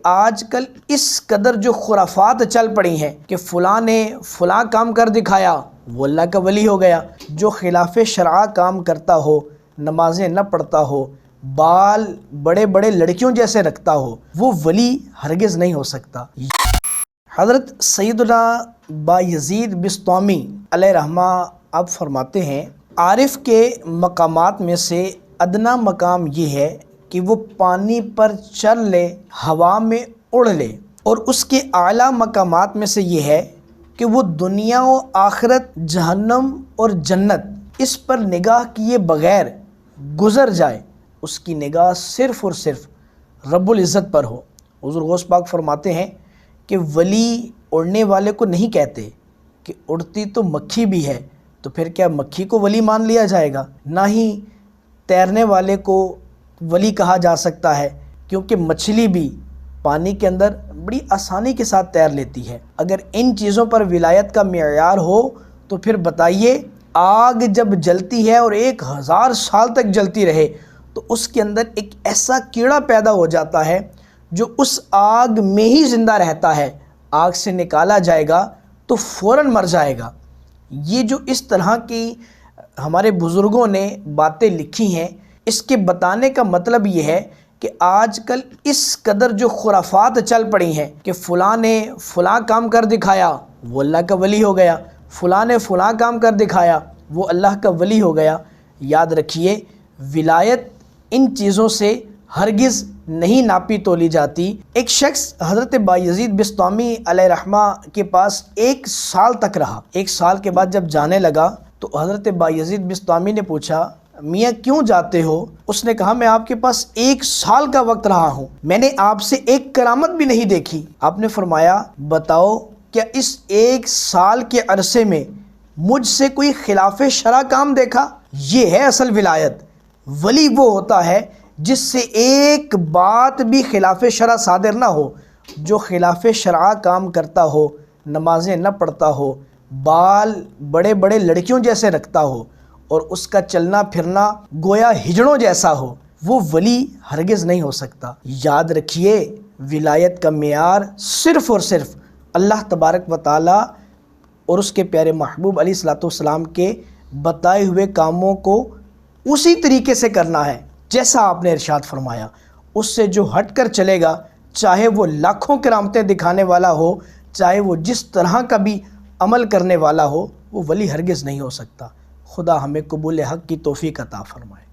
آج کل اس قدر جو خرافات چل پڑی ہیں کہ فلاں نے فلاں کام کر دکھایا وہ اللہ کا ولی ہو گیا، جو خلاف شرع کام کرتا ہو، نمازیں نہ پڑھتا ہو، بال بڑے بڑے لڑکیوں جیسے رکھتا ہو، وہ ولی ہرگز نہیں ہو سکتا۔ حضرت سیدنا بایزید بسطامی علیہ رحمہ آپ فرماتے ہیں، عارف کے مقامات میں سے ادنا مقام یہ ہے کہ وہ پانی پر چل لے، ہوا میں اڑ لے، اور اس کے اعلیٰ مقامات میں سے یہ ہے کہ وہ دنیا و آخرت، جہنم اور جنت اس پر نگاہ کیے بغیر گزر جائے، اس کی نگاہ صرف اور صرف رب العزت پر ہو۔ حضور غوث پاک فرماتے ہیں کہ ولی اڑنے والے کو نہیں کہتے کہ اڑتی تو مکھی بھی ہے، تو پھر کیا مکھی کو ولی مان لیا جائے گا؟ نہ ہی تیرنے والے کو ولی کہا جا سکتا ہے، کیونکہ مچھلی بھی پانی کے اندر بڑی آسانی کے ساتھ تیر لیتی ہے۔ اگر ان چیزوں پر ولایت کا معیار ہو تو پھر بتائیے، آگ جب جلتی ہے اور 1000 سال تک جلتی رہے تو اس کے اندر ایک ایسا کیڑا پیدا ہو جاتا ہے جو اس آگ میں ہی زندہ رہتا ہے، آگ سے نکالا جائے گا تو فوراً مر جائے گا۔ یہ جو اس طرح کی ہمارے بزرگوں نے باتیں لکھی ہیں، اس کے بتانے کا مطلب یہ ہے کہ آج کل اس قدر جو خرافات چل پڑی ہیں کہ فلاں نے فلاں کام کر دکھایا وہ اللہ کا ولی ہو گیا، فلاں نے فلاں کام کر دکھایا وہ اللہ کا ولی ہو گیا۔ یاد رکھیے، ولایت ان چیزوں سے ہرگز نہیں ناپی تولی جاتی۔ ایک شخص حضرت بایزید بسطامی علیہ رحمہ کے پاس 1 سال تک رہا۔ 1 سال کے بعد جب جانے لگا تو حضرت بایزید بسطامی نے پوچھا، میاں کیوں جاتے ہو؟ اس نے کہا، میں آپ کے پاس 1 سال کا وقت رہا ہوں، میں نے آپ سے ایک کرامت بھی نہیں دیکھی۔ آپ نے فرمایا، بتاؤ کیا اس 1 سال کے عرصے میں مجھ سے کوئی خلاف شرع کام دیکھا؟ یہ ہے اصل ولایت۔ ولی وہ ہوتا ہے جس سے ایک بات بھی خلاف شرع صادر نہ ہو، جو خلاف شرع کام کرتا ہو، نمازیں نہ پڑھتا ہو، بال بڑے بڑے لڑکیوں جیسے رکھتا ہو، اور اس کا چلنا پھرنا گویا ہجڑوں جیسا ہو، وہ ولی ہرگز نہیں ہو سکتا۔ یاد رکھیے، ولایت کا معیار صرف اور صرف اللہ تبارک و تعالیٰ اور اس کے پیارے محبوب علیہ الصلوۃ والسلام کے بتائے ہوئے کاموں کو اسی طریقے سے کرنا ہے جیسا آپ نے ارشاد فرمایا۔ اس سے جو ہٹ کر چلے گا، چاہے وہ لاکھوں کرامتیں دکھانے والا ہو، چاہے وہ جس طرح کا بھی عمل کرنے والا ہو، وہ ولی ہرگز نہیں ہو سکتا۔ خدا ہمیں قبول حق کی توفیق عطا فرمائے۔